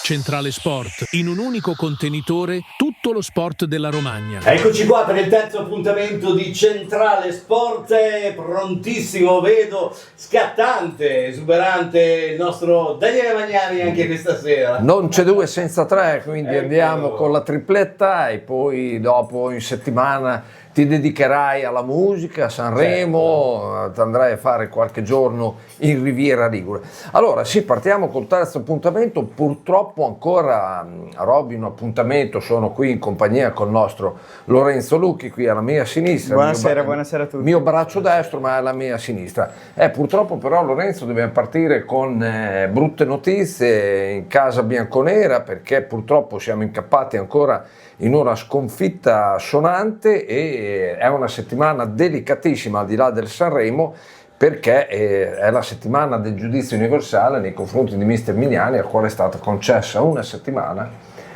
Centrale Sport, in un unico contenitore tutto lo sport della Romagna. Eccoci qua per il terzo appuntamento di Centrale Sport, prontissimo, vedo, scattante, esuberante il nostro Daniele Magnani anche questa sera. Non c'è due senza tre, quindi andiamo con la tripletta e poi dopo in settimana ti dedicherai alla musica, a Sanremo, ti andrai a fare qualche giorno in Riviera Ligure. Allora sì, partiamo col terzo appuntamento, purtroppo ancora Robby un appuntamento, sono qui in compagnia con il nostro Lorenzo Lucchi, qui alla mia sinistra. Buonasera a tutti. Mio braccio destro, ma alla mia sinistra. Purtroppo però Lorenzo dobbiamo partire con brutte notizie in casa bianconera, perché purtroppo siamo incappati ancora in una sconfitta sonante e è una settimana delicatissima al di là del Sanremo, perché è la settimana del giudizio universale nei confronti di mister Mignani, al quale è stata concessa una settimana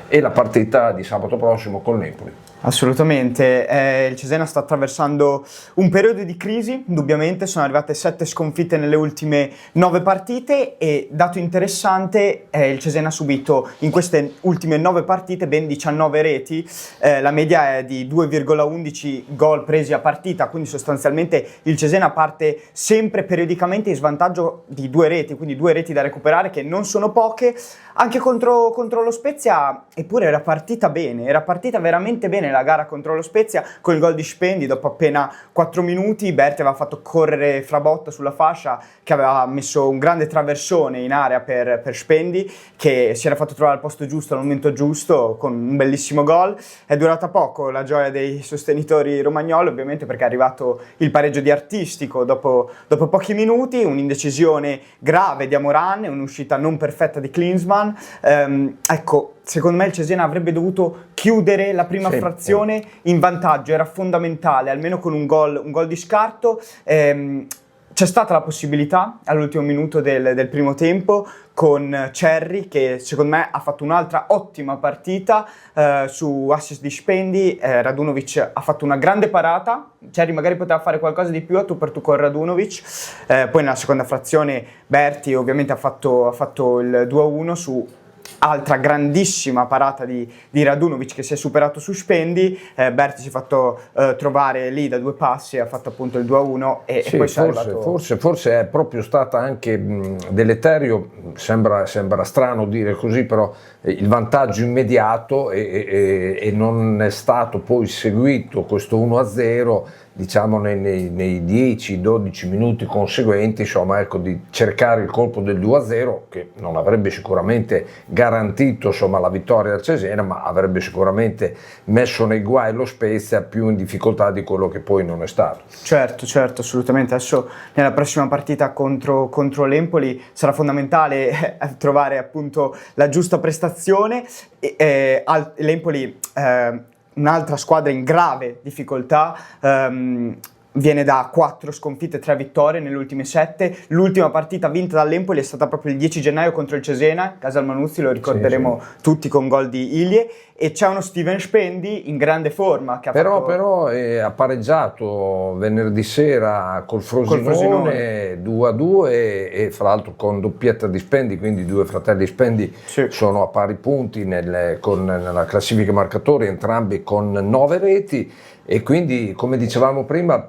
e la partita di sabato prossimo col Napoli. Assolutamente, il Cesena sta attraversando un periodo di crisi, indubbiamente, sono arrivate 7 sconfitte nelle ultime 9 partite e, dato interessante, il Cesena ha subito in queste ultime 9 partite ben 19 reti, la media è di 2,11 gol presi a partita, quindi sostanzialmente il Cesena parte sempre periodicamente in svantaggio di 2 reti, quindi 2 reti da recuperare che non sono poche. Anche contro lo Spezia, eppure era partita bene, era partita veramente bene la gara contro lo Spezia, con il gol di Spendi dopo appena 4 minuti. Berti aveva fatto correre Frabotta sulla fascia, che aveva messo un grande traversone in area per Spendi, che si era fatto trovare al posto giusto al momento giusto con un bellissimo gol. È durata poco la gioia dei sostenitori romagnoli, ovviamente, perché è arrivato il pareggio di Artistico dopo pochi minuti, un'indecisione grave di Amoran e un'uscita non perfetta di Klinsmann. Ecco, secondo me il Cesena avrebbe dovuto chiudere la prima frazione in vantaggio, era fondamentale, almeno con un gol di scarto. C'è stata la possibilità all'ultimo minuto del primo tempo con Cerri, che secondo me ha fatto un'altra ottima partita su assist di Spendi. Radunovic ha fatto una grande parata, Cerri magari poteva fare qualcosa di più a tu per tu con Radunovic, poi nella seconda frazione Berti ovviamente ha fatto il 2-1 su altra grandissima parata di Radunovic che si è superato su Spendi. Berti si è fatto trovare lì da 2 passi, ha fatto appunto il 2-1 e poi forse è proprio stata anche deleterio, sembra strano dire così, però il vantaggio immediato e non è stato poi seguito questo 1-0, diciamo nei 10-12 minuti conseguenti, insomma, ecco, di cercare il colpo del 2-0, che non avrebbe sicuramente garantito, insomma, la vittoria al Cesena, ma avrebbe sicuramente messo nei guai lo Spezia, più in difficoltà di quello che poi non è stato. Certo, assolutamente. Adesso nella prossima partita contro l'Empoli sarà fondamentale trovare appunto la giusta prestazione. L'Empoli un'altra squadra in grave difficoltà, viene da 4 sconfitte e 3 vittorie nelle ultime 7. L'ultima partita vinta dall'Empoli è stata proprio il 10 gennaio contro il Cesena, Casal Manuzzi, lo ricorderemo tutti, con gol di Ilie, e c'è uno Steven Spendi in grande forma che però ha pareggiato venerdì sera col Frosinone 2-2 e fra l'altro con doppietta di Spendi, quindi 2 fratelli Spendi sono a pari punti nella classifica marcatori, entrambi con 9 reti, e quindi, come dicevamo prima,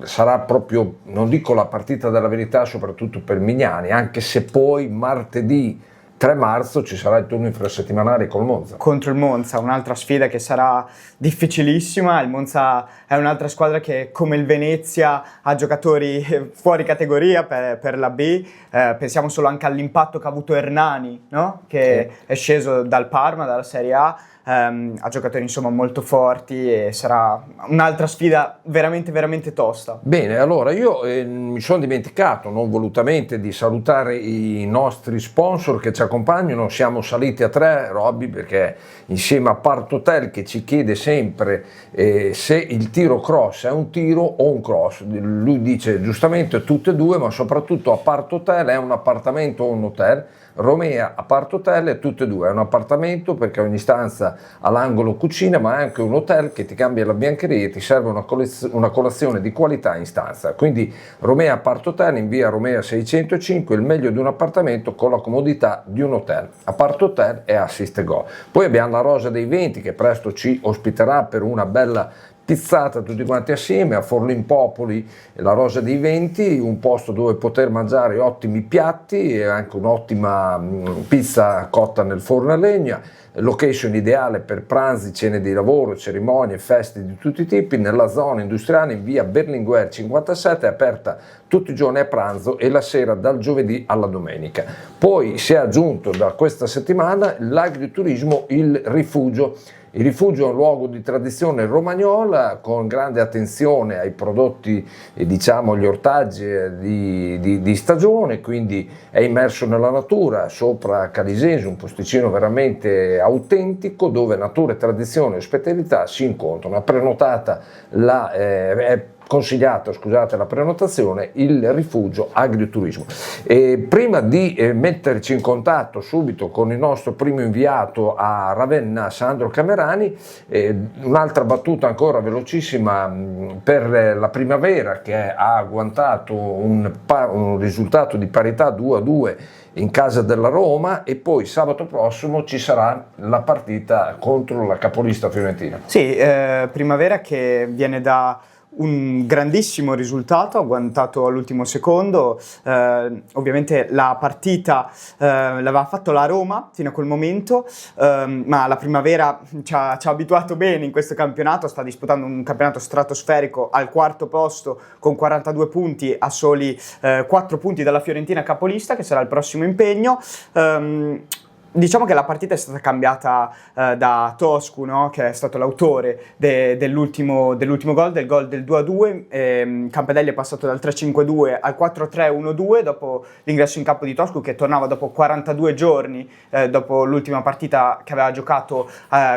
sarà proprio, non dico la partita della verità, soprattutto per Mignani, anche se poi martedì 3 marzo ci sarà il turno infrasettimanale col Monza. Contro il Monza, un'altra sfida che sarà difficilissima. Il Monza è un'altra squadra che, come il Venezia, ha giocatori fuori categoria per la B. Pensiamo solo anche all'impatto che ha avuto Hernani, no? Che è sceso dal Parma, dalla Serie A. Ha giocatori insomma molto forti e sarà un'altra sfida veramente veramente tosta. Bene, allora io mi sono dimenticato non volutamente di salutare i nostri sponsor che ci accompagnano. Siamo saliti a 3, Robby, perché insieme a Partotel, che ci chiede sempre se il tiro cross è un tiro o un cross. Lui dice giustamente tutte e due, ma soprattutto a Partotel è un appartamento o un hotel. Romea Apart Hotel è tutte e due, è un appartamento perché ogni stanza ha l'angolo cucina, ma è anche un hotel che ti cambia la biancheria e ti serve una colazione di qualità in stanza. Quindi Romea Apart Hotel in via Romea 605, il meglio di un appartamento con la comodità di un hotel. Apart Hotel e Assist Go. Poi abbiamo la Rosa dei Venti che presto ci ospiterà per una bella pizzata tutti quanti assieme a Forlimpopoli, la Rosa dei Venti, un posto dove poter mangiare ottimi piatti e anche un'ottima pizza cotta nel forno a legna, location ideale per pranzi, cene di lavoro, cerimonie, feste di tutti i tipi, nella zona industriale in via Berlinguer 57, è aperta tutti i giorni a pranzo e la sera dal giovedì alla domenica. Poi si è aggiunto da questa settimana l'agriturismo Il Rifugio. Il Rifugio è un luogo di tradizione romagnola con grande attenzione ai prodotti, diciamo gli ortaggi di stagione, quindi è immerso nella natura, sopra Calisesi, un posticino veramente autentico dove natura, tradizione e ospitalità si incontrano. È prenotata è consigliata, scusate, la prenotazione, Il Rifugio Agriturismo. E prima di metterci in contatto subito con il nostro primo inviato a Ravenna, Sandro Camerani, un'altra battuta ancora velocissima per la Primavera che ha agguantato un risultato di parità 2-2 in casa della Roma, e poi sabato prossimo ci sarà la partita contro la capolista fiorentina. Sì, Primavera che viene da un grandissimo risultato, agguantato all'ultimo secondo. Ovviamente la partita l'aveva fatto la Roma fino a quel momento, ma la Primavera ci ha abituato bene in questo campionato, sta disputando un campionato stratosferico al quarto posto con 42 punti a soli 4 punti dalla Fiorentina capolista, che sarà il prossimo impegno. Diciamo che la partita è stata cambiata da Toscu, no? Che è stato l'autore dell'ultimo gol, del gol del 2-2. Campedelli è passato dal 3-5-2 al 4-3-1-2 dopo l'ingresso in campo di Toscu, che tornava dopo 42 giorni, dopo l'ultima partita che aveva giocato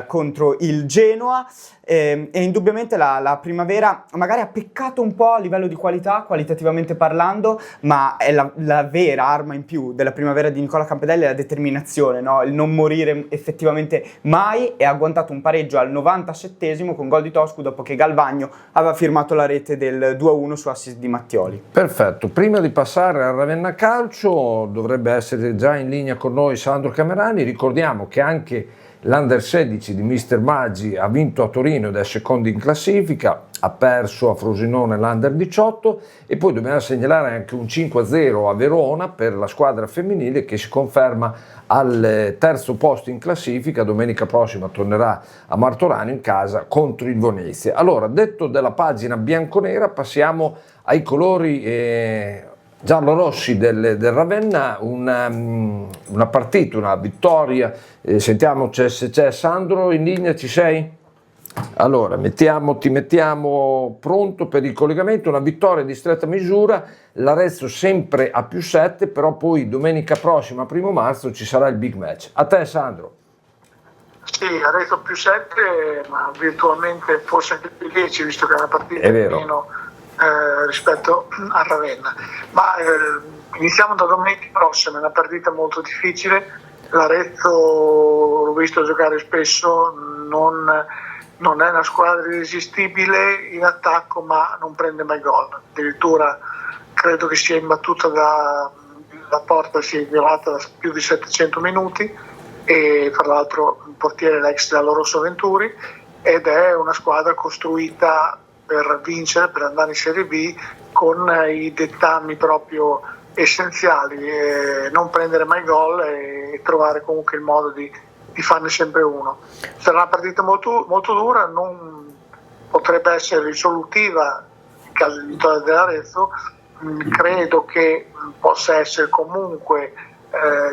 contro il Genoa. E indubbiamente la Primavera magari ha peccato un po' a livello di qualità, qualitativamente parlando, ma è la vera arma in più della Primavera di Nicola Campedelli è la determinazione, no? Il non morire effettivamente mai, e ha agguantato un pareggio al 97esimo con gol di Toscu dopo che Galvagno aveva firmato la rete del 2-1 su assist di Mattioli. Perfetto, prima di passare al Ravenna Calcio dovrebbe essere già in linea con noi Sandro Camerani. Ricordiamo che anche l'Under 16 di Mister Maggi ha vinto a Torino ed è secondo in classifica, ha perso a Frosinone l'Under 18, e poi dobbiamo segnalare anche un 5-0 a Verona per la squadra femminile che si conferma al terzo posto in classifica. Domenica prossima tornerà a Martorano in casa contro il Venezia. Allora, detto della pagina bianconera, passiamo ai colori giallo-rossi del Ravenna. Una partita, una vittoria. Sentiamo se c'è Sandro in linea, ci sei? Allora, ti mettiamo pronto per il collegamento. Una vittoria di stretta misura, l'Arezzo sempre a +7, però poi domenica prossima, 1 marzo, ci sarà il big match. A te Sandro. Sì, Arezzo +7, ma virtualmente forse anche +10, visto che è una partita in meno rispetto a Ravenna. Ma iniziamo da domenica prossima, è una partita molto difficile. L'Arezzo, l'ho visto giocare spesso, non è una squadra irresistibile in attacco, ma non prende mai gol. Addirittura credo che sia imbattuta la porta, sia violata da più di 700 minuti, e tra l'altro il portiere è l'ex della Rosso Venturi, ed è una squadra costruita per vincere, per andare in Serie B, con i dettami proprio essenziali, non prendere mai gol e trovare comunque il modo di farne sempre uno. Sarà una partita molto, molto dura, non potrebbe essere risolutiva in caso di vittoria dell'Arezzo. Credo che possa essere comunque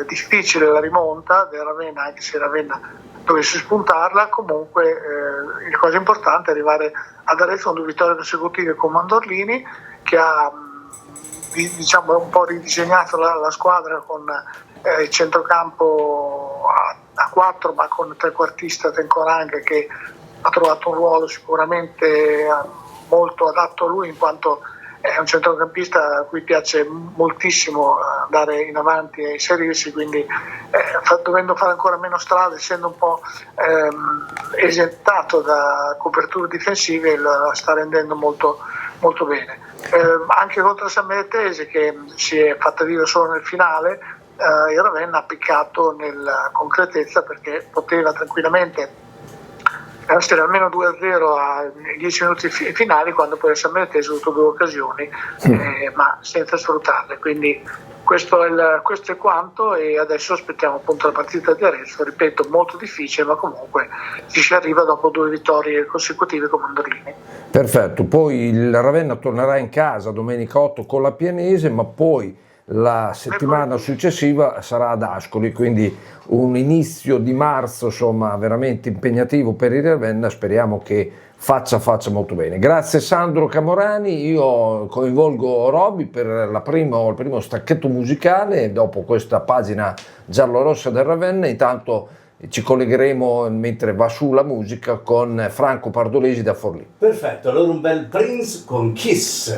difficile la rimonta del Ravenna, anche se Ravenna dovesse spuntarla. Comunque la cosa importante è arrivare ad Arezzo con 2 vittorie consecutive con Mandorlini, che ha un po' ridisegnato la squadra con il centrocampo a 4, ma con il trequartista Tenkorang, che ha trovato un ruolo sicuramente molto adatto a lui, in quanto è un centrocampista a cui piace moltissimo andare in avanti e inserirsi, quindi dovendo fare ancora meno strade, essendo un po' esentato da coperture difensive, la sta rendendo molto, molto bene. Anche contro San Benedetese, che si è fatta viva solo nel finale, il Ravenna ha piccato nella concretezza, perché poteva tranquillamente essere almeno 2-0 ai 10 minuti finali, quando poi il San Benedetese ha avuto 2 occasioni, ma senza sfruttarle. Quindi questo è quanto, e adesso aspettiamo appunto la partita di Arezzo, ripeto, molto difficile, ma comunque ci si arriva dopo 2 vittorie consecutive con Mandolini. Perfetto, poi il Ravenna tornerà in casa domenica 8 con la Pianese, ma poi la settimana successiva sarà ad Ascoli, quindi un inizio di marzo insomma veramente impegnativo per il Ravenna. Speriamo che faccia molto bene. Grazie Sandro Camorani, io coinvolgo Roby per il primo stacchetto musicale dopo questa pagina giallorossa del Ravenna. Intanto ci collegheremo, mentre va su la musica, con Franco Pardolesi da Forlì. Perfetto, allora un bel Prince con Kiss.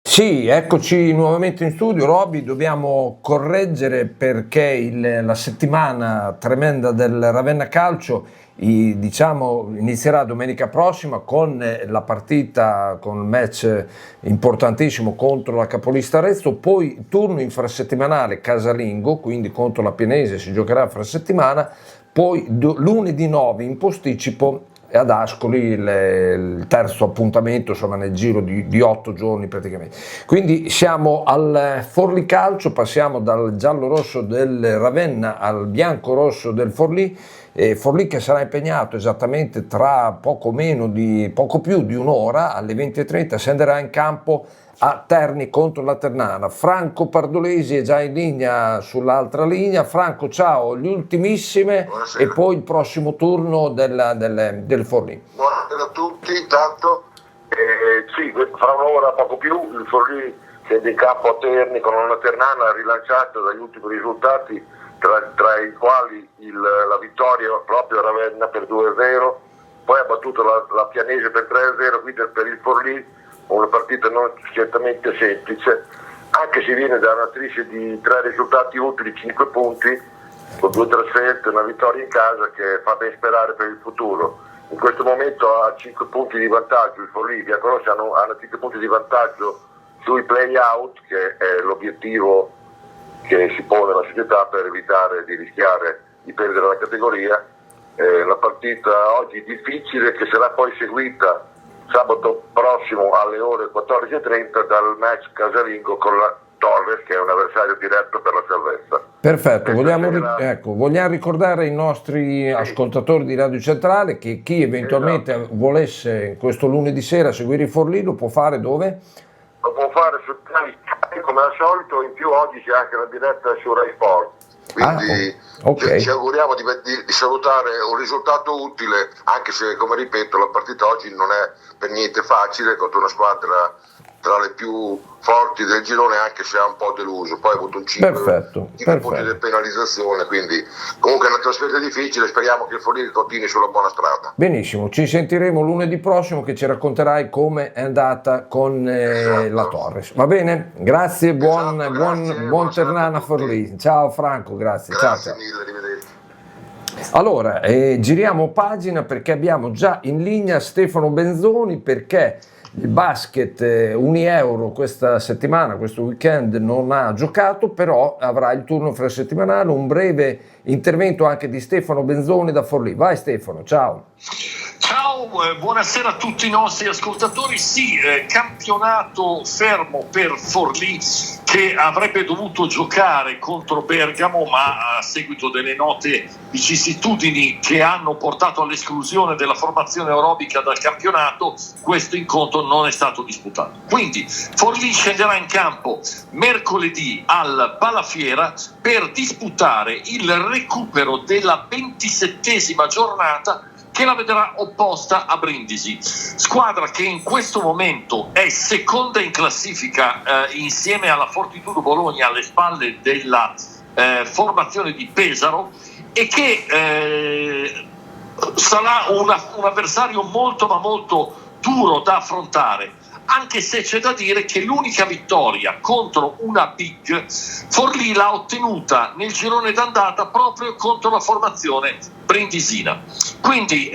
Sì, eccoci nuovamente in studio. Roby, dobbiamo correggere perché la settimana tremenda del Ravenna Calcio inizierà domenica prossima con la partita, con un match importantissimo contro la capolista Arezzo, poi turno infrasettimanale casalingo, quindi contro la Pianese si giocherà infrasettimana, poi lunedì 9 in posticipo ad Ascoli il terzo appuntamento, insomma, nel giro di 8 giorni praticamente. Quindi siamo al Forlì Calcio, passiamo dal giallo-rosso del Ravenna al bianco-rosso del Forlì. Forlì che sarà impegnato esattamente tra poco più di un'ora, alle 20:30 scenderà in campo a Terni contro la Ternana. Franco Pardolesi è già in linea sull'altra linea. Franco, ciao, le ultimissime. Buonasera. E poi il prossimo turno del Forlì. Buonasera a tutti, intanto sì, fra un'ora poco più il Forlì scende in campo a Terni con una Ternana rilanciata dagli ultimi risultati, tra i quali la vittoria proprio a Ravenna per 2-0, poi ha battuto la Pianese per 3-0, quindi per il Forlì una partita non certamente semplice, anche se viene da una striscia di 3 risultati utili, 5 punti, con 2 trasferte e una vittoria in casa, che fa ben sperare per il futuro. In questo momento ha 5 punti di vantaggio il Forlì, i biancorossi hanno 5 punti di vantaggio sui play-out, che è l'obiettivo che si pone la società per evitare di rischiare di perdere la categoria. La partita oggi difficile, che sarà poi seguita sabato prossimo alle ore 14:30 dal match casalingo con la Torres, che è un avversario diretto per la salvezza. Perfetto, vogliamo ricordare ai nostri ascoltatori di Radio Centrale che chi eventualmente volesse questo lunedì sera seguire i Forlì lo può fare dove? Lo può fare su Sky, come al solito. In più oggi c'è anche la diretta su Rai Sport, quindi ci auguriamo di salutare un risultato utile, anche se, come ripeto, la partita oggi non è per niente facile contro una squadra tra le più forti del girone, anche se ha un po' deluso. Poi ha avuto un 5 punti di penalizzazione, quindi comunque è una trasferta difficile. Speriamo che il Forlì continui sulla buona strada. Benissimo, ci sentiremo lunedì prossimo, che ci racconterai come è andata con la Torres. Va bene? Grazie, buon Ternana Forlì. Ciao Franco, grazie. Grazie ciao. mille, arrivederci. Allora, giriamo pagina, perché abbiamo già in linea Stefano Benzoni, perché il basket Unieuro questa settimana, questo weekend, non ha giocato, però avrà il turno infrasettimanale. Un breve intervento anche di Stefano Benzoni da Forlì. Vai Stefano, ciao. Ciao, buonasera a tutti i nostri ascoltatori. Sì, campionato fermo per Forlì, che avrebbe dovuto giocare contro Bergamo, ma a seguito delle note vicissitudini che hanno portato all'esclusione della formazione aerobica dal campionato, questo incontro non è stato disputato. Quindi Forlì scenderà in campo mercoledì al Palafiera per disputare il recupero della 27esima giornata, che la vedrà opposta a Brindisi, squadra che in questo momento è seconda in classifica insieme alla Fortitudo Bologna, alle spalle della formazione di Pesaro, e che sarà un avversario molto duro da affrontare, anche se c'è da dire che l'unica vittoria contro una big Forlì l'ha ottenuta nel girone d'andata proprio contro la formazione brindisina. Quindi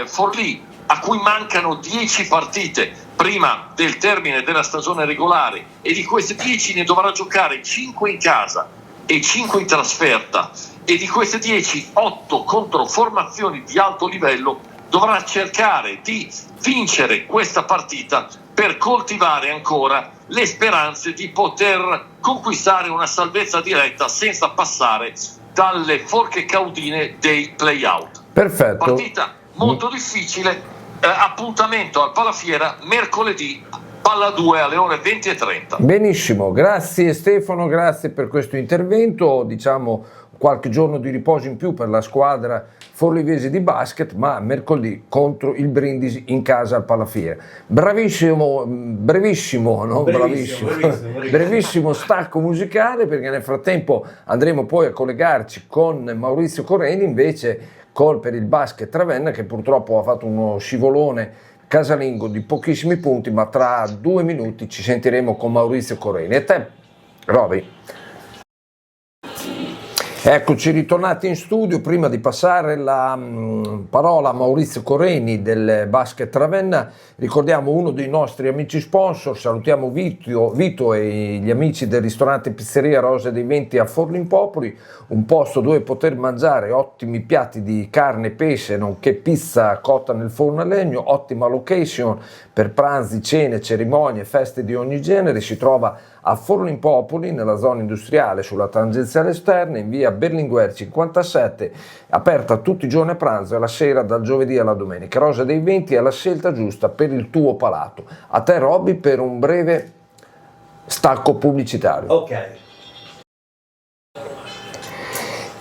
Forlì, a cui mancano 10 partite prima del termine della stagione regolare, e di queste 10 ne dovrà giocare 5 in casa e 5 in trasferta, e di queste 10 8 contro formazioni di alto livello, dovrà cercare di vincere questa partita per coltivare ancora le speranze di poter conquistare una salvezza diretta senza passare dalle forche caudine dei play-out. Perfetto. Partita molto difficile. Appuntamento al Palafiera mercoledì, palla 2 alle ore 20:30. Benissimo, grazie Stefano, grazie per questo intervento. Diciamo qualche giorno di riposo in più per la squadra forlivese di basket, ma mercoledì contro il Brindisi in casa al Palafiera. Brevissimo stacco musicale, perché nel frattempo andremo poi a collegarci con Maurizio Correni invece per il basket Ravenna, che purtroppo ha fatto uno scivolone casalingo di pochissimi punti, ma tra 2 minuti ci sentiremo con Maurizio Correni. E te, Roby? Eccoci ritornati in studio. Prima di passare la parola a Maurizio Correni del basket Ravenna, ricordiamo uno dei nostri amici sponsor. Salutiamo Vito e gli amici del ristorante Pizzeria Rosa dei Venti a Forlimpopoli, un posto dove poter mangiare ottimi piatti di carne e pesce, nonché pizza cotta nel forno a legno, ottima location per pranzi, cene, cerimonie, feste di ogni genere. Si trova a Forlimpopoli, nella zona industriale, sulla tangenziale esterna, in via Berlinguer 57, aperta tutti i giorni a pranzo e la sera dal giovedì alla domenica. Rosa dei Venti è la scelta giusta per il tuo palato. A te, Robby, per un breve stacco pubblicitario. Ok.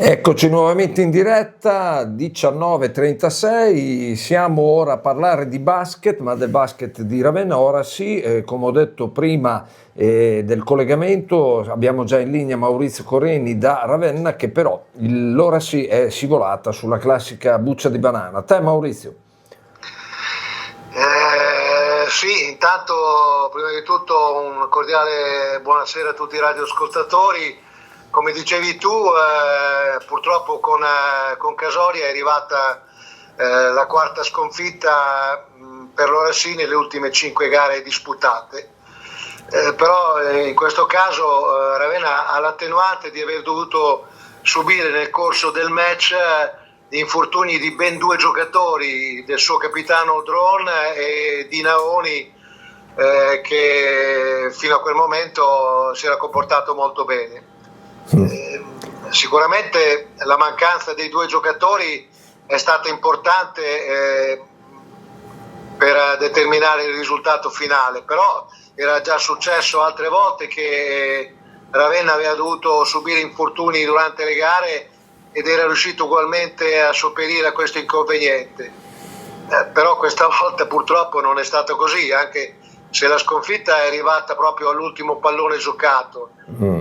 Eccoci nuovamente in diretta, 19:36, siamo ora a parlare di basket, ma del basket di Ravenna. Ora sì, come ho detto prima del collegamento, abbiamo già in linea Maurizio Correni da Ravenna, che però l'ora sì è scivolata sulla classica buccia di banana. A te, Maurizio. Sì, intanto prima di tutto un cordiale buonasera a tutti i radioascoltatori. Come dicevi tu, purtroppo con Casoria è arrivata la quarta sconfitta per l'ora sì nelle ultime 5 gare disputate, però in questo caso Ravenna ha l'attenuante di aver dovuto subire nel corso del match gli infortuni di ben 2 giocatori, del suo capitano Dron e di Naoni, che fino a quel momento si era comportato molto bene. Sicuramente la mancanza dei 2 giocatori è stata importante per determinare il risultato finale, però era già successo altre volte che Ravenna aveva dovuto subire infortuni durante le gare ed era riuscito ugualmente a sopperire a questo inconveniente, però questa volta purtroppo non è stato così, anche se la sconfitta è arrivata proprio all'ultimo pallone giocato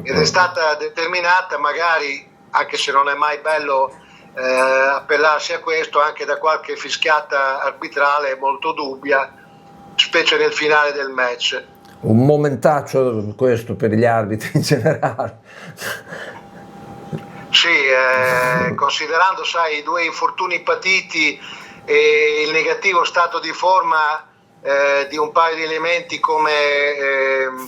ed è stata determinata, magari, anche se non è mai bello appellarsi a questo, anche da qualche fischiata arbitrale molto dubbia, specie nel finale del match. Un momentaccio questo per gli arbitri in generale. Sì, considerando, sai, i 2 infortuni patiti e il negativo stato di forma di un paio di elementi come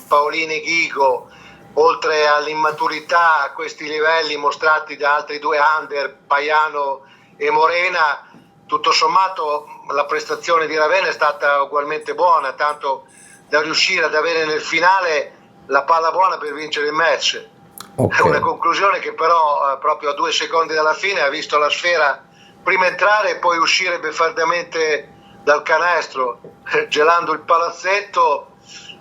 Paolini e Ghigo, oltre all'immaturità a questi livelli mostrati da altri 2 under, Paiano e Morena, tutto sommato la prestazione di Ravenna è stata ugualmente buona, tanto da riuscire ad avere nel finale la palla buona per vincere il match. Okay. È una conclusione che però proprio a 2 secondi dalla fine ha visto la sfera prima entrare e poi uscire beffardamente dal canestro, gelando il palazzetto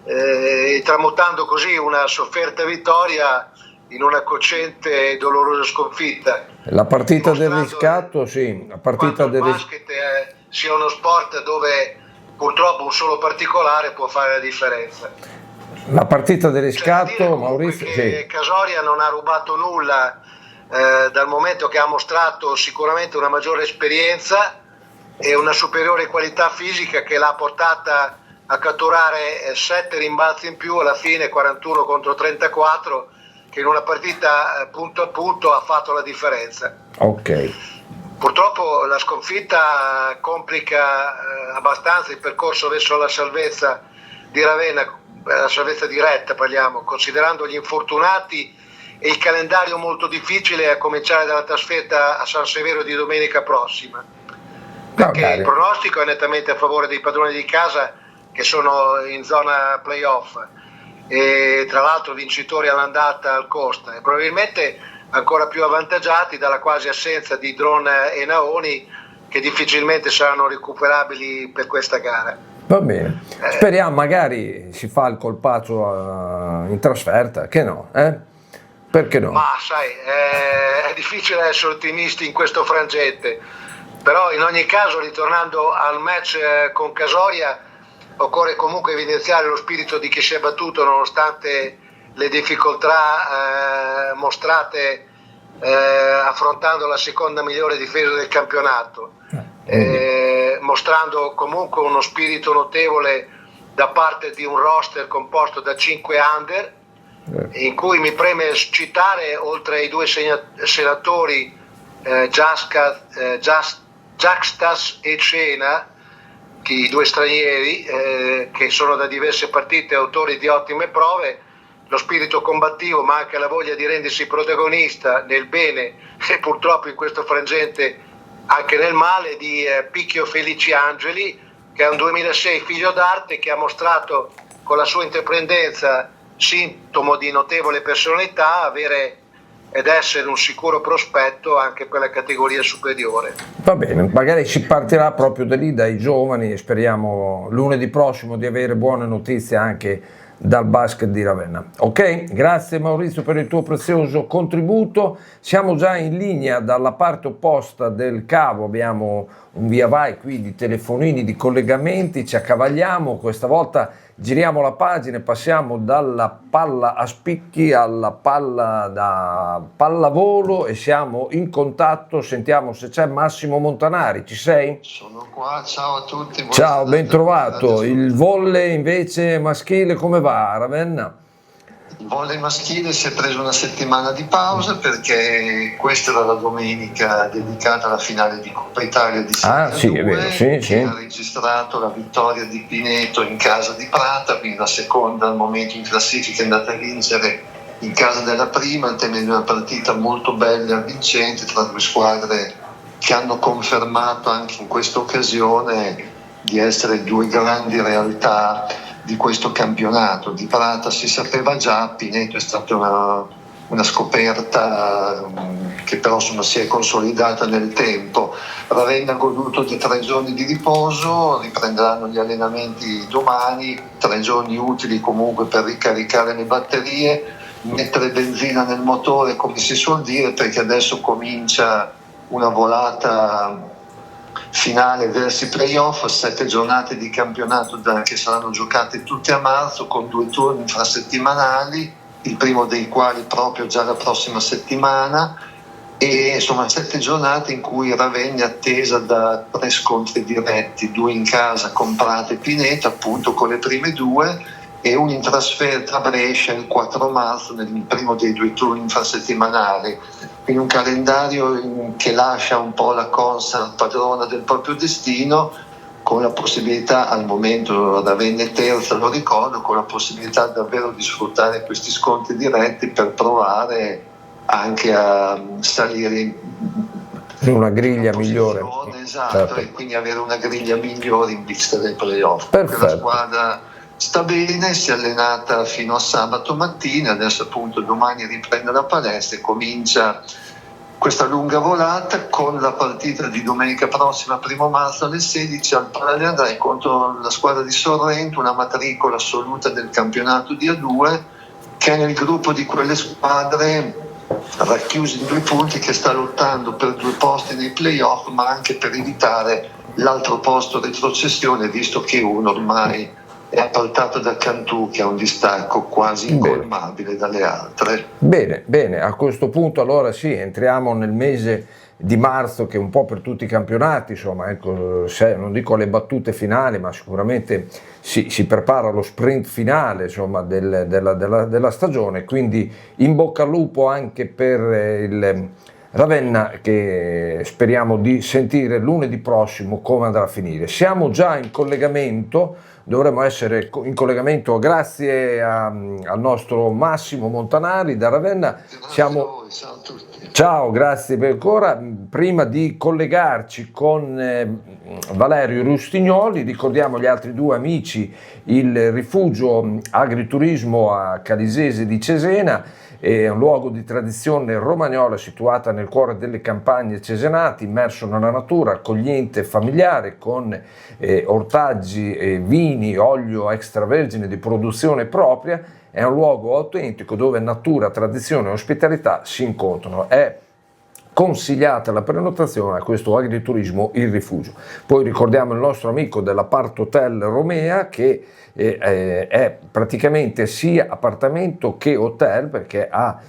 e tramutando così una sofferta vittoria in una cocente e dolorosa sconfitta. La partita del riscatto, sì, la partita del basket sia uno sport dove purtroppo un solo particolare può fare la differenza. La partita del riscatto, Maurizio, sì. Casoria non ha rubato nulla dal momento che ha mostrato sicuramente una maggiore esperienza e una superiore qualità fisica che l'ha portata a catturare 7 rimbalzi in più alla fine, 41 contro 34, che in una partita punto a punto ha fatto la differenza. Ok. Purtroppo la sconfitta complica abbastanza il percorso verso la salvezza di Ravenna, la salvezza diretta parliamo, considerando gli infortunati e il calendario molto difficile, a cominciare dalla trasferta a San Severo di domenica prossima, perché il pronostico è nettamente a favore dei padroni di casa, che sono in zona playoff, e tra l'altro vincitori all'andata al Costa, e probabilmente ancora più avvantaggiati dalla quasi assenza di Dron e Naoni, che difficilmente saranno recuperabili per questa gara. Va bene, speriamo, magari si fa il colpaccio in trasferta, che no? Perché no? Ma sai, è difficile essere ottimisti in questo frangente, però in ogni caso, ritornando al match con Casoria, occorre comunque evidenziare lo spirito di chi si è battuto nonostante le difficoltà mostrate affrontando la seconda migliore difesa del campionato, mostrando comunque uno spirito notevole da parte di un roster composto da 5 under, in cui mi preme citare, oltre ai 2 senatori Jakstas e Cena, i 2 stranieri che sono da diverse partite autori di ottime prove, lo spirito combattivo ma anche la voglia di rendersi protagonista nel bene e purtroppo in questo frangente anche nel male di Picchio Feliciangeli, che è un 2006 figlio d'arte, che ha mostrato con la sua intraprendenza, sintomo di notevole personalità, avere ed essere un sicuro prospetto anche per la categoria superiore. Va bene, magari si partirà proprio da lì, dai giovani, e speriamo lunedì prossimo di avere buone notizie anche dal basket di Ravenna. Ok, grazie Maurizio per il tuo prezioso contributo. Siamo già in linea dalla parte opposta del cavo, abbiamo un via vai qui di telefonini, di collegamenti, ci accavagliamo, questa volta giriamo la pagina e passiamo dalla palla a spicchi alla palla da pallavolo e siamo in contatto, sentiamo se c'è Massimo Montanari. Ci sei? Sono qua, ciao a tutti. Ciao, ben trovato. Il volley invece maschile come va a Ravenna? Il volley maschile si è preso una settimana di pausa perché questa era la domenica dedicata alla finale di Coppa Italia di Serie 2, è vero, sì. ha registrato la vittoria di Pineto in casa di Prata, quindi la seconda al momento in classifica è andata a vincere in casa della prima, tenendo una partita molto bella e vincente tra 2 squadre che hanno confermato anche in questa occasione di essere 2 grandi realtà di questo campionato. Di Prata si sapeva già, Pineto è stata una scoperta che però insomma, si è consolidata nel tempo. Ravenna ha goduto di 3 giorni di riposo, riprenderanno gli allenamenti domani, 3 giorni utili comunque per ricaricare le batterie, mettere benzina nel motore come si suol dire, perché adesso comincia una volata finale verso i playoff, 7 giornate di campionato che saranno giocate tutte a marzo con 2 turni infrasettimanali, il primo dei quali proprio già la prossima settimana, e insomma 7 giornate in cui Ravenna è attesa da 3 scontri diretti, 2 in casa con Prata e Pineto appunto con le prime 2 e uno in trasferta a Brescia il 4 marzo nel primo dei 2 turni infrasettimanali. Quindi un calendario che lascia un po' la Consal padrona del proprio destino, con la possibilità, al momento Ravenna è terza, lo ricordo, con la possibilità davvero di sfruttare questi scontri diretti per provare anche a salire in una griglia migliore. Esatto, certo. E quindi avere una griglia migliore in vista dei playoff. Perfetto. La squadra sta bene, si è allenata fino a sabato mattina, adesso appunto domani riprende la palestra e comincia questa lunga volata con la partita di domenica prossima, 1 marzo alle 16 al Palaliandrai contro la squadra di Sorrento, una matricola assoluta del campionato di A2, che è nel gruppo di quelle squadre racchiuse in 2 punti che sta lottando per 2 posti nei playoff, ma anche per evitare l'altro posto retrocessione, visto che uno ormai è appaltato da Cantù, che ha un distacco quasi incolmabile dalle altre. Bene, bene, a questo punto allora sì, entriamo nel mese di marzo, che un po' per tutti i campionati, insomma, ecco, non dico le battute finali, ma sicuramente si prepara lo sprint finale, insomma, della stagione, quindi in bocca al lupo anche per il Ravenna, che speriamo di sentire lunedì prossimo come andrà a finire. Siamo già in collegamento, dovremmo essere in collegamento grazie al nostro Massimo Montanari da Ravenna. Ciao a tutti. Ciao, grazie per ancora. Prima di collegarci con Valerio Rustignoli, ricordiamo gli altri due amici, il rifugio agriturismo a Calisese di Cesena, è un luogo di tradizione romagnola situata nel cuore delle campagne cesenate, immerso nella natura, accogliente e familiare, con ortaggi, vini, olio extravergine di produzione propria. È un luogo autentico dove natura, tradizione e ospitalità si incontrano. È consigliata la prenotazione a questo agriturismo Il Rifugio. Poi ricordiamo il nostro amico dell'Apart Hotel Romea, che è praticamente sia appartamento che hotel, perché ha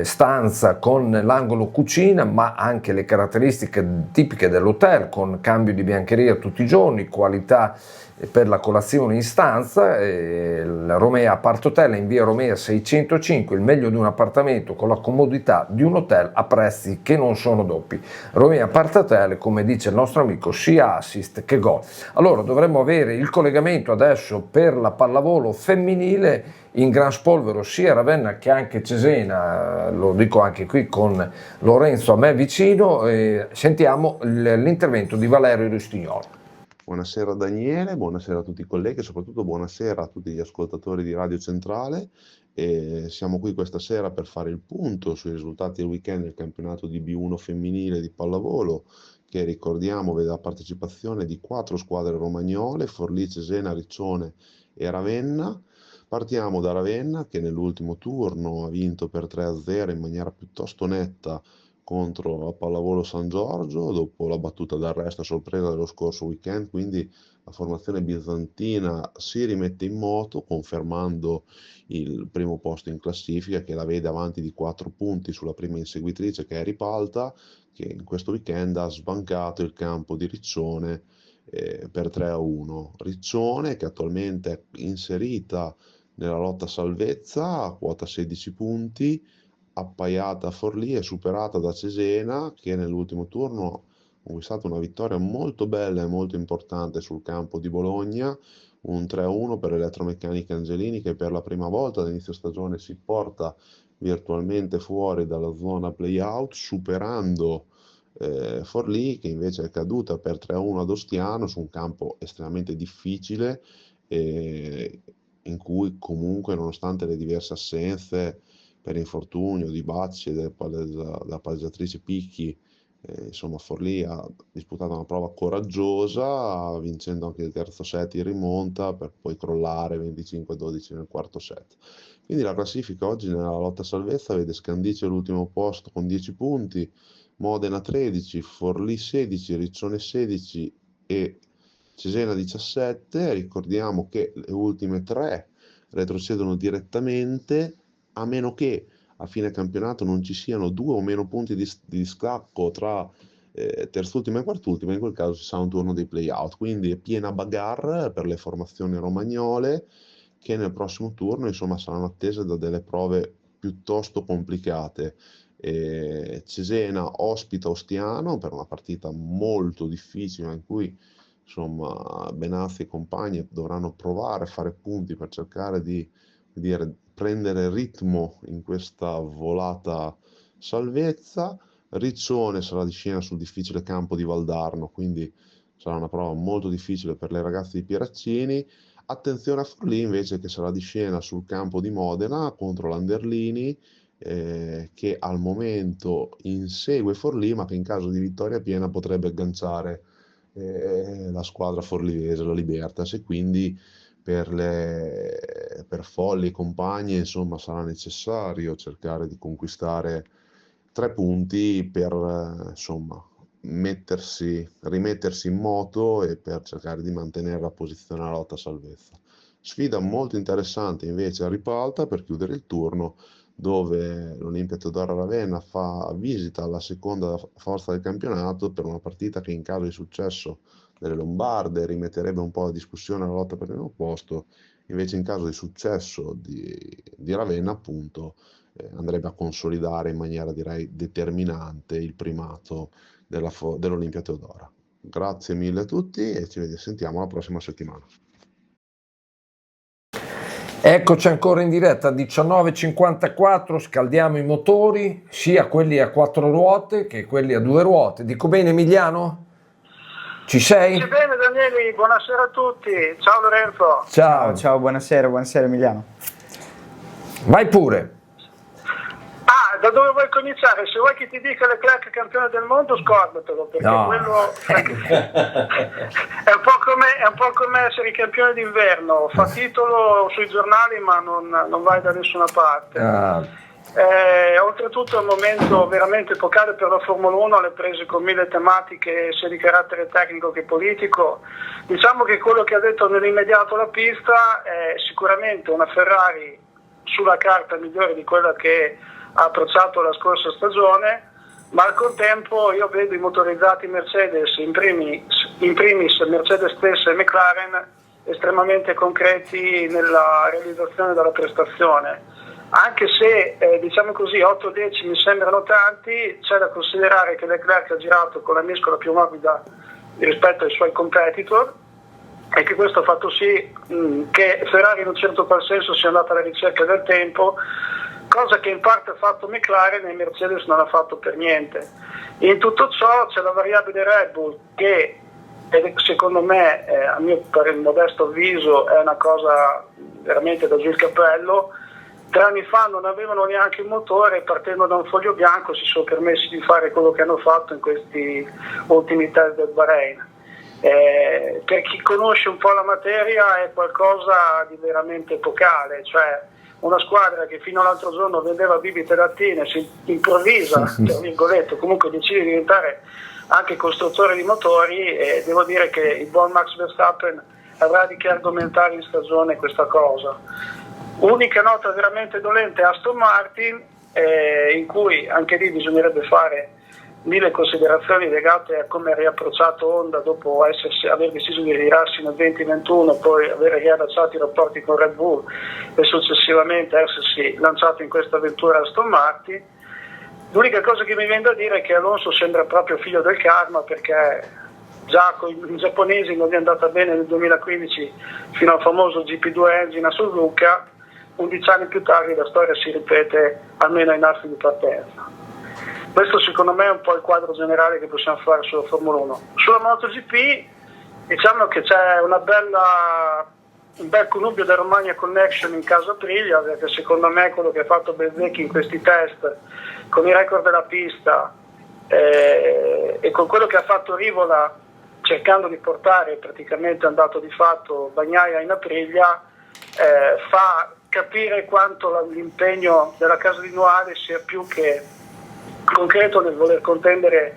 stanza con l'angolo cucina, ma anche le caratteristiche tipiche dell'hotel, con cambio di biancheria tutti i giorni, qualità per la colazione in stanza. Il Romea Apart Hotel è in via Romea 605, il meglio di un appartamento con la comodità di un hotel a prezzi che non sono doppi. Romea Apart Hotel, come dice il nostro amico, sia assist che gol. Allora dovremmo avere il collegamento adesso per la pallavolo femminile in gran spolvero, sia Ravenna che anche Cesena, lo dico anche qui con Lorenzo a me vicino. Sentiamo l'intervento di Valerio Rustignoli. Buonasera Daniele, buonasera a tutti i colleghi e soprattutto buonasera a tutti gli ascoltatori di Radio Centrale. Siamo qui questa sera per fare il punto sui risultati del weekend del campionato di B1 femminile di pallavolo, che ricordiamo vede la partecipazione di 4 squadre romagnole: Forlì, Cesena, Riccione e Ravenna. Partiamo da Ravenna, che nell'ultimo turno ha vinto per 3-0 in maniera piuttosto netta contro la Pallavolo San Giorgio, dopo la battuta d'arresto a sorpresa dello scorso weekend. Quindi la formazione bizantina si rimette in moto, confermando il primo posto in classifica, che la vede avanti di 4 punti sulla prima inseguitrice, che è Ripalta, che in questo weekend ha sbancato il campo di Riccione per 3-1. Riccione, che attualmente è inserita nella lotta salvezza a quota 16 punti, appaiata a Forlì e superata da Cesena, che nell'ultimo turno ha conquistato una vittoria molto bella e molto importante sul campo di Bologna, un 3-1 per Elettromeccanica Angelini, che per la prima volta all'inizio stagione si porta virtualmente fuori dalla zona play-out, superando Forlì, che invece è caduta per 3-1 ad Ostiano su un campo estremamente difficile, in cui comunque, nonostante le diverse assenze per infortunio di Bacci e della palleggiatrice Picchi, insomma Forlì ha disputato una prova coraggiosa, vincendo anche il terzo set in rimonta, per poi crollare 25-12 nel quarto set. Quindi la classifica oggi nella lotta salvezza vede Scandicci all'ultimo posto con 10 punti, Modena 13, Forlì 16, Riccione 16 e Cesena 17. Ricordiamo che le ultime 3 retrocedono direttamente, a meno che a fine campionato non ci siano 2 o meno punti di distacco tra terzultima e quartultima. In quel caso ci sarà un turno dei play-out, quindi è piena bagarre per le formazioni romagnole, che nel prossimo turno insomma saranno attese da delle prove piuttosto complicate. Cesena ospita Ostiano per una partita molto difficile, in cui insomma Benazzi e compagni dovranno provare a fare punti per cercare di prendere ritmo in questa volata salvezza. Riccione sarà di scena sul difficile campo di Valdarno, quindi sarà una prova molto difficile per le ragazze di Pieraccini. Attenzione a Forlì invece, che sarà di scena sul campo di Modena contro l'Anderlini, che al momento insegue Forlì, ma che in caso di vittoria piena potrebbe agganciare la squadra forlivese, la Libertas, e quindi per Folli e compagni insomma sarà necessario cercare di conquistare 3 punti per insomma rimettersi in moto e per cercare di mantenere la posizione alla lotta a salvezza. Sfida molto interessante invece a Ripalta per chiudere il turno, dove l'Olimpia Teodoro Ravenna fa visita alla seconda forza del campionato per una partita che in caso di successo delle Lombarde rimetterebbe un po' a discussione la lotta per il primo posto, invece in caso di successo di Ravenna appunto andrebbe a consolidare in maniera direi determinante il primato dell'Olimpia Teodora. Grazie mille a tutti e ci sentiamo la prossima settimana. Eccoci ancora in diretta, 19:54, scaldiamo i motori, sia quelli a 4 ruote che quelli a 2 ruote. Dico bene Emiliano? Ci sei? Sì, bene Daniele, buonasera a tutti, ciao Lorenzo. Ciao, buonasera Emiliano. Vai pure. Da dove vuoi cominciare? Se vuoi che ti dica Leclerc campione del mondo, scordatelo, perché no. Quello è un po' come essere campione d'inverno, fa titolo sui giornali ma non vai da nessuna parte. Oltretutto è un momento veramente epocale per la Formula 1, alle prese con 1000 tematiche sia di carattere tecnico che politico. Diciamo che quello che ha detto nell'immediato la pista è sicuramente una Ferrari sulla carta migliore di quella che ha approcciato la scorsa stagione, ma al contempo io vedo i motorizzati Mercedes, in primis Mercedes stessa e McLaren, estremamente concreti nella realizzazione della prestazione. Anche se diciamo così 8 decimi sembrano tanti, c'è da considerare che Leclerc ha girato con la mescola più morbida rispetto ai suoi competitor e che questo ha fatto sì che Ferrari in un certo qual senso sia andata alla ricerca del tempo, cosa che in parte ha fatto McLaren e Mercedes non ha fatto per niente. In tutto ciò c'è la variabile Red Bull che secondo me, a mio modesto avviso, è una cosa veramente da giù il cappello. 3 anni fa non avevano neanche il motore e partendo da un foglio bianco si sono permessi di fare quello che hanno fatto in questi ultimi test del Bahrain. Per chi conosce un po' la materia è qualcosa di veramente epocale, cioè una squadra che fino all'altro giorno vendeva bibite lattine si improvvisa, tra virgolette, comunque decide di diventare anche costruttore di motori e devo dire che il buon Max Verstappen avrà di che argomentare in stagione questa cosa. Unica nota veramente dolente Aston Martin, in cui anche lì bisognerebbe fare 1000 considerazioni legate a come ha riapprocciato Honda dopo aver deciso di ritirarsi nel 2021, poi aver riallacciato i rapporti con Red Bull e successivamente essersi lanciato in questa avventura Aston Martin. L'unica cosa che mi viene da dire è che Alonso sembra proprio figlio del karma, perché già con i giapponesi non gli è andata bene nel 2015 fino al famoso GP2 Engine a Suzuka. 11 anni più tardi la storia si ripete almeno ai nastri di partenza. Questo secondo me è un po' il quadro generale che possiamo fare sulla Formula 1. Sulla MotoGP diciamo che c'è un bel connubio da Romagna Connection in casa Aprilia, perché secondo me quello che ha fatto Bezzecchi in questi test con i record della pista e con quello che ha fatto Rivola cercando di portare praticamente un dato di fatto Bagnaia in Aprilia fa capire quanto l'impegno della casa di Noale sia più che concreto nel voler contendere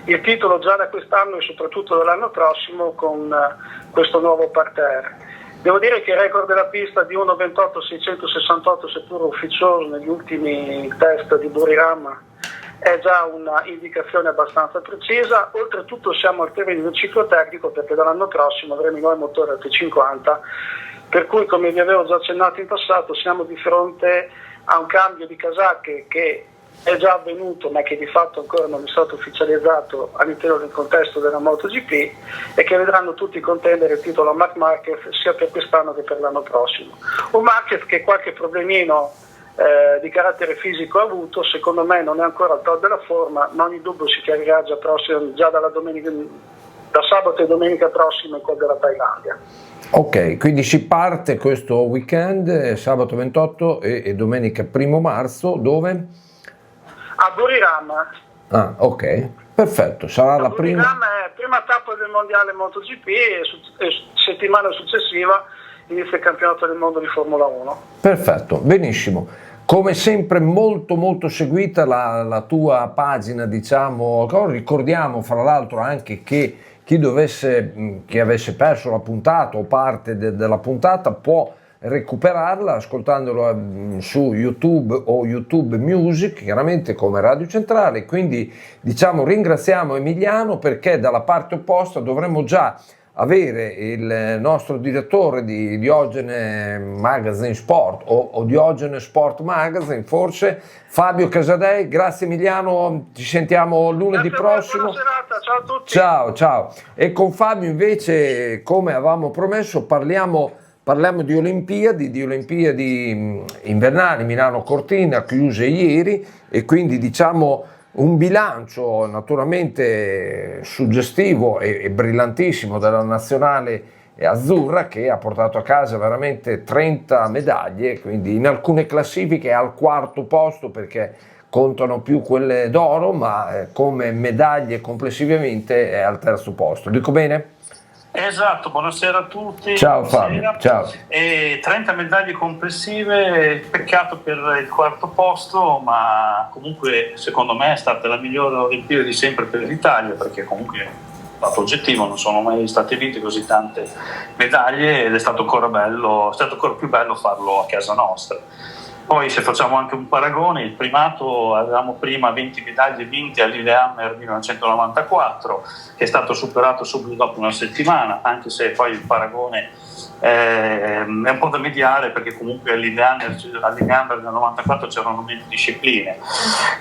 il titolo già da quest'anno e soprattutto dall'anno prossimo con questo nuovo parterre. Devo dire che il record della pista di 1.28.668, seppur ufficioso negli ultimi test di Buriram, è già una indicazione abbastanza precisa. Oltretutto siamo al termine del ciclo tecnico, perché dall'anno prossimo avremo i nuovi motori T50, per cui, come vi avevo già accennato in passato, siamo di fronte a un cambio di casacche che è già avvenuto ma che di fatto ancora non è stato ufficializzato all'interno del contesto della MotoGP e che vedranno tutti contendere il titolo a Marc Marquez sia per quest'anno che per l'anno prossimo. Un Marquez che qualche problemino di carattere fisico ha avuto, secondo me non è ancora al top della forma, ma ogni dubbio si chiarirà già da sabato e domenica prossima in quello della Thailandia. Ok, quindi si parte questo weekend, sabato 28 e domenica 1 marzo, dove? A Buriram. Ah, ok, perfetto, sarà la prima. Buriram è prima tappa del mondiale MotoGP e settimana successiva inizia il campionato del mondo di Formula 1. Perfetto, benissimo. Come sempre molto molto seguita la tua pagina, diciamo. Ricordiamo fra l'altro anche che chi avesse perso la puntata o parte della puntata può recuperarla ascoltandolo su YouTube o YouTube Music, chiaramente come Radio Centrale. Quindi diciamo ringraziamo Emiliano, perché dalla parte opposta dovremmo già avere il nostro direttore di Diogene Magazine Sport o Diogene Sport Magazine, forse, Fabio Casadei. Grazie Emiliano, ci sentiamo lunedì prossimo. Buona serata, ciao a tutti. Ciao. E con Fabio invece, come avevamo promesso, parliamo di Olimpiadi invernali Milano Cortina, chiuse ieri, e quindi diciamo un bilancio naturalmente suggestivo e brillantissimo della nazionale azzurra, che ha portato a casa veramente 30 medaglie, quindi in alcune classifiche è al quarto posto perché contano più quelle d'oro, ma come medaglie complessivamente è al terzo posto. Dico bene? Esatto, buonasera a tutti. Ciao Fabio, ciao. 30 medaglie complessive, peccato per il quarto posto, ma comunque secondo me è stata la migliore Olimpiade di sempre per l'Italia, perché comunque lato oggettivo non sono mai state vinte così tante medaglie ed è stato ancora più bello farlo a casa nostra. Poi se facciamo anche un paragone, il primato, avevamo prima 20 medaglie vinte a Lillehammer 1994, che è stato superato subito dopo una settimana, anche se poi il paragone è un po' da mediare, perché comunque a Lillehammer nel 94 c'erano meno discipline,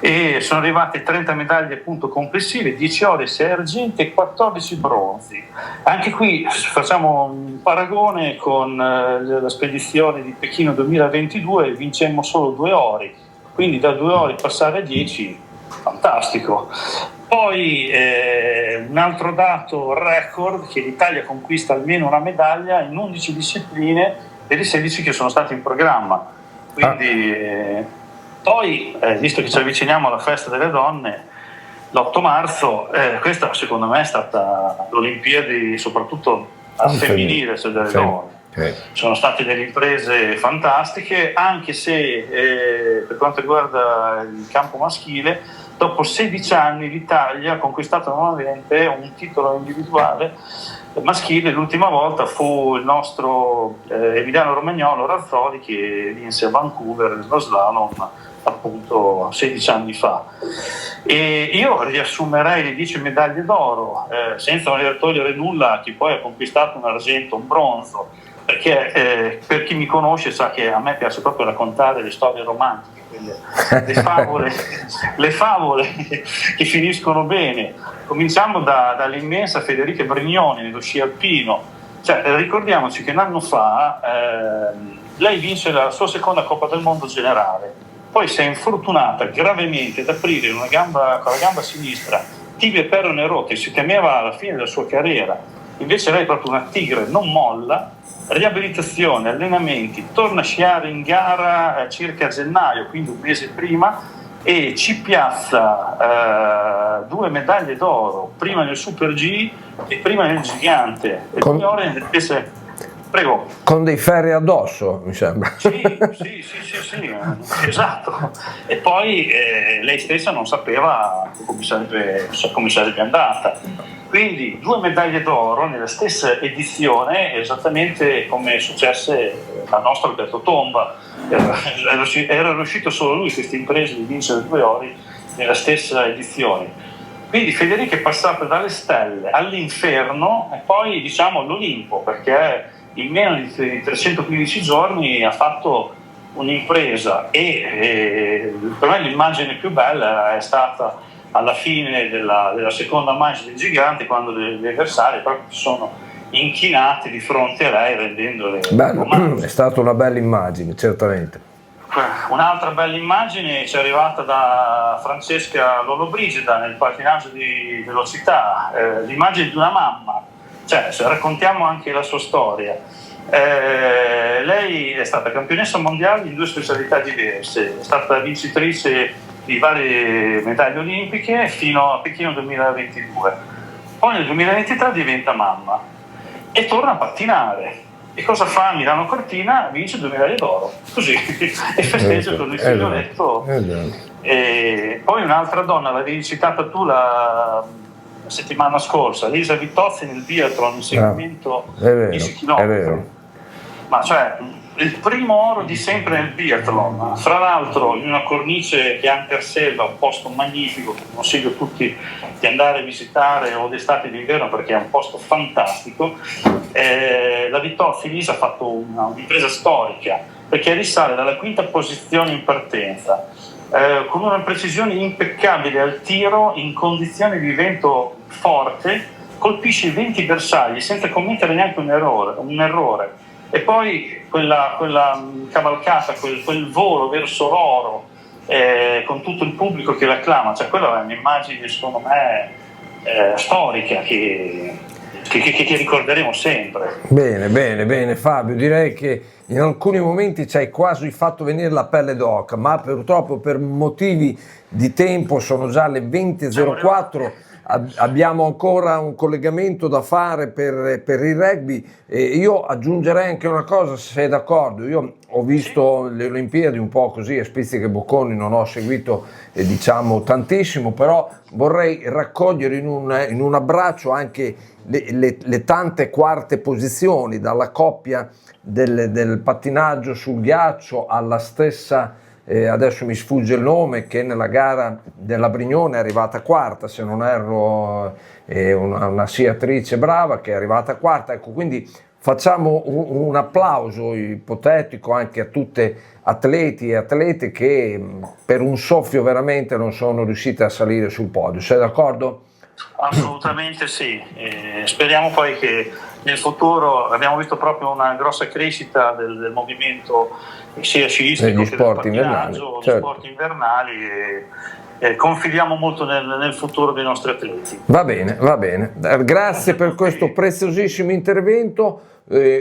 e sono arrivate 30 medaglie appunto complessive, 10 ore, 6 argenti e 14 bronzi. Anche qui facciamo un paragone con la spedizione di Pechino 2022, vincemmo solo 2 ore, quindi da 2 ore passare a 10, fantastico. Poi un altro dato record, che l'Italia conquista almeno una medaglia in 11 discipline delle 16 che sono state in programma. Quindi poi, visto che ci avviciniamo alla festa delle donne, l'8 marzo, questa secondo me è stata l'Olimpiadi soprattutto al femminile, cioè delle donne. Okay. Sono state delle imprese fantastiche, anche se per quanto riguarda il campo maschile, dopo 16 anni l'Italia ha conquistato nuovamente un titolo individuale maschile. L'ultima volta fu il nostro Emiliano Romagnolo Razzoli, che vinse a Vancouver lo slalom appunto 16 anni fa. E io riassumerei le 10 medaglie d'oro senza voler togliere nulla a chi poi ha conquistato un argento, un bronzo, perché per chi mi conosce sa che a me piace proprio raccontare le storie romantiche, le favole che finiscono bene. Cominciamo dall'immensa Federica Brignoni nello sci alpino. Ricordiamoci che un anno fa lei vinse la sua seconda Coppa del Mondo generale, poi si è infortunata gravemente ad aprire con la gamba sinistra tibia e perone rotte, si temeva la fine della sua carriera. Invece lei è proprio una tigre, non molla, riabilitazione, allenamenti, torna a sciare in gara circa a gennaio, quindi un mese prima, e ci piazza 2 medaglie d'oro, prima nel Super G e prima nel Gigante. Prego. Con dei ferri addosso, mi sembra. Sì, esatto. E poi lei stessa non sapeva come sarebbe andata. Quindi 2 medaglie d'oro nella stessa edizione, esattamente come successe al nostro Alberto Tomba. Era riuscito solo lui, questa impresa, di vincere 2 ori nella stessa edizione. Quindi Federica è passata dalle stelle all'inferno e poi all'Olimpo, perché in meno di 315 giorni ha fatto un'impresa, e per me l'immagine più bella è stata alla fine della seconda manche del Gigante, quando gli avversari proprio sono inchinati di fronte a lei, rendendole è stata una bella immagine, certamente. Un'altra bella immagine ci è arrivata da Francesca Lollobrigida nel pattinaggio di velocità, l'immagine di una mamma. Se raccontiamo anche la sua storia, lei è stata campionessa mondiale in 2 specialità diverse, è stata vincitrice di varie medaglie olimpiche fino a Pechino 2022. Poi nel 2023 diventa mamma e torna a pattinare, E cosa fa Milano Cortina? Vince 2 medaglie d'oro, così, e festeggia con il figlioletto. E poi un'altra donna, l'avevi citata tu la settimana scorsa, Lisa Vitozzi nel biathlon, in segmento 10 km. Ma cioè, il primo oro di sempre nel biathlon, fra l'altro in una cornice che è Anterselva, un posto magnifico che consiglio a tutti di andare a visitare o d'estate e d'inverno perché è un posto fantastico. La Vitozzi Lisa ha fatto un'impresa storica perché risale dalla 5ª posizione in partenza, con una precisione impeccabile al tiro in condizioni di vento forte, colpisce i 20 bersagli senza commettere neanche un errore. E poi quella cavalcata, quel volo verso l'oro, con tutto il pubblico che l'acclama, cioè quella è un'immagine secondo me storica che ricorderemo sempre. Bene Fabio, direi che in alcuni momenti ci hai quasi fatto venire la pelle d'oca, ma purtroppo per motivi di tempo sono già le 20.04. Abbiamo ancora un collegamento da fare per il rugby e io aggiungerei anche una cosa, se sei d'accordo. Io ho visto le Olimpiadi un po' così a spizzichi e bocconi, non ho seguito diciamo tantissimo, però vorrei raccogliere in un abbraccio anche le tante quarte posizioni, dalla coppia del pattinaggio sul ghiaccio alla stessa adesso mi sfugge il nome, che nella gara della Brignone è arrivata quarta, se non erro, una sciatrice brava che è arrivata quarta. Ecco, quindi facciamo un applauso ipotetico anche a tutte atleti e atlete che per un soffio veramente non sono riuscite a salire sul podio. Sei d'accordo? Assolutamente sì, speriamo poi che nel futuro, abbiamo visto proprio una grossa crescita del movimento sia sciistico che del pattinaggio, certo. Sport invernali, e confidiamo molto nel futuro dei nostri atleti. Va bene, grazie per questo preziosissimo intervento.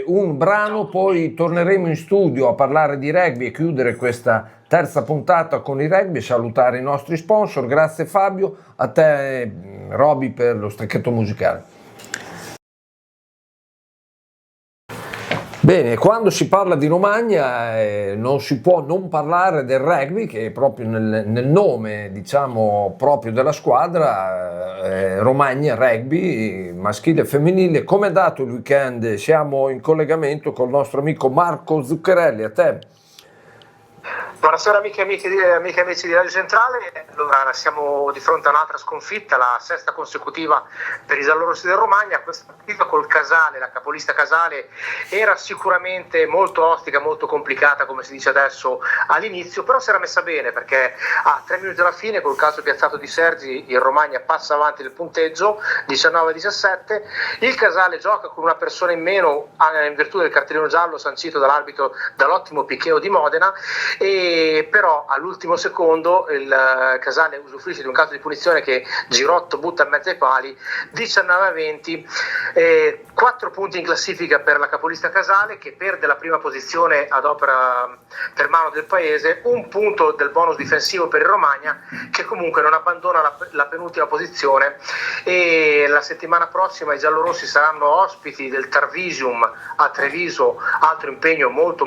Un brano, poi torneremo in studio a parlare di rugby e chiudere questa terza puntata con il rugby, salutare i nostri sponsor. Grazie Fabio, a te Roby per lo stacchetto musicale. Bene, quando si parla di Romagna non si può non parlare del rugby, che è proprio nel nome, diciamo, proprio della squadra, Romagna Rugby, maschile e femminile. Come è andato il weekend? Siamo in collegamento col nostro amico Marco Zuccherelli, a te. Buonasera amiche e amici di Radio Centrale. Allora, siamo di fronte a un'altra sconfitta, la sesta consecutiva per i giallorossi del Romagna. Questa partita col Casale, la capolista Casale, era sicuramente molto ostica, molto complicata, come si dice adesso all'inizio, però si era messa bene perché a 3 minuti alla fine, col calcio piazzato di Sergi, il Romagna passa avanti del punteggio 19-17. Il Casale gioca con una persona in meno in virtù del cartellino giallo sancito dall'arbitro dall'ottimo Piccheo di Modena, e però all'ultimo secondo il Casale usufruisce di un calcio di punizione che Girotto butta in mezzo ai pali, 19-20, 4 punti in classifica per la capolista Casale, che perde la prima posizione ad opera per mano del paese, 1 punto del bonus difensivo per il Romagna, che comunque non abbandona la penultima posizione. E la settimana prossima i giallorossi saranno ospiti del Tarvisium a Treviso, altro impegno molto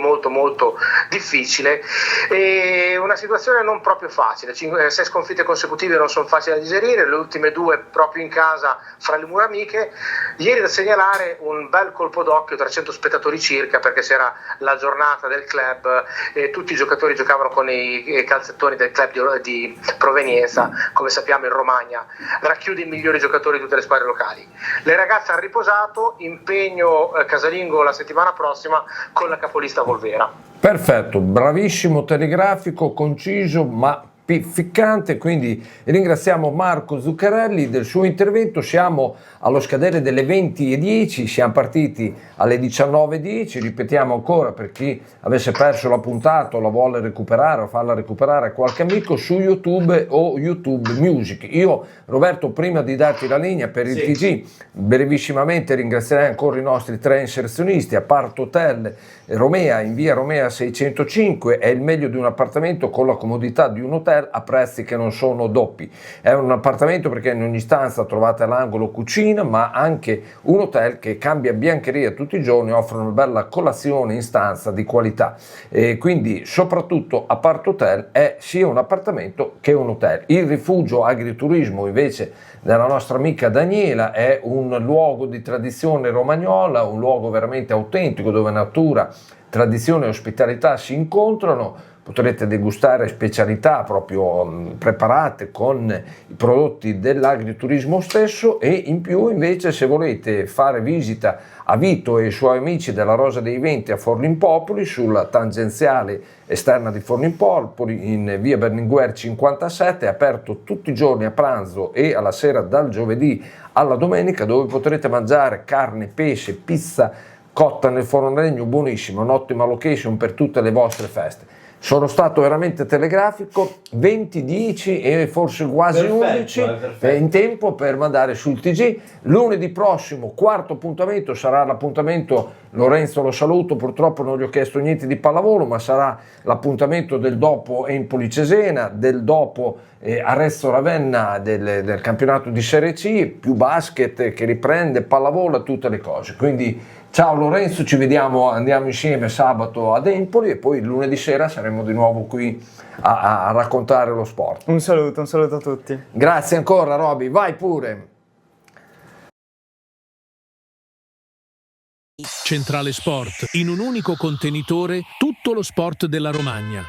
difficile. E una situazione non proprio facile, 6 sconfitte consecutive non sono facili da digerire, le ultime 2 proprio in casa fra le mura amiche. Ieri da segnalare un bel colpo d'occhio, 300 spettatori circa, perché c'era la giornata del club e tutti i giocatori giocavano con i calzettoni del club di provenienza. Come sappiamo il Romagna racchiude i migliori giocatori di tutte le squadre locali. Le ragazze hanno riposato, impegno casalingo la settimana prossima con la capolista Volvera. Perfetto, bravissimo, telegrafico, conciso ma ficcante, quindi ringraziamo Marco Zuccherelli del suo intervento. Siamo allo scadere delle 20:10, siamo partiti alle 19:10, ripetiamo ancora per chi avesse perso la puntata o la vuole recuperare o farla recuperare a qualche amico, su YouTube o YouTube Music. Io Roberto, prima di darti la linea per il TG, brevissimamente ringrazierei ancora i nostri 3 inserzionisti. Apart Hotel Romea in via Romea 605, è il meglio di un appartamento con la comodità di un hotel, hotel a prezzi che non sono doppi. È un appartamento perché in ogni stanza trovate all'angolo cucina, ma anche un hotel che cambia biancheria tutti i giorni, offre una bella colazione in stanza di qualità. E quindi soprattutto Apart Hotel è sia un appartamento che un hotel. Il rifugio agriturismo invece della nostra amica Daniela è un luogo di tradizione romagnola, un luogo veramente autentico dove natura, tradizione e ospitalità si incontrano. Potrete degustare specialità proprio preparate con i prodotti dell'agriturismo stesso, e in più invece se volete fare visita a Vito e i suoi amici della Rosa dei Venti a Forlimpopoli, sulla tangenziale esterna di Forlimpopoli in via Berlinguer 57, è aperto tutti i giorni a pranzo e alla sera dal giovedì alla domenica, dove potrete mangiare carne, pesce, pizza cotta nel forno a legno, buonissima, un'ottima location per tutte le vostre feste. Sono stato veramente telegrafico, 20, 10 e forse quasi 11 in tempo per mandare sul TG. Lunedì prossimo, quarto appuntamento, sarà l'appuntamento, Lorenzo lo saluto, purtroppo non gli ho chiesto niente di pallavolo, ma sarà l'appuntamento del dopo Empoli Cesena, del dopo Arezzo Ravenna del campionato di Serie C, più basket che riprende, pallavolo, tutte le cose. Quindi ciao Lorenzo, ci vediamo, andiamo insieme sabato ad Empoli e poi lunedì sera saremo di nuovo qui a raccontare lo sport. Un saluto a tutti. Grazie ancora Roby, vai pure. Centrale Sport, in un unico contenitore tutto lo sport della Romagna.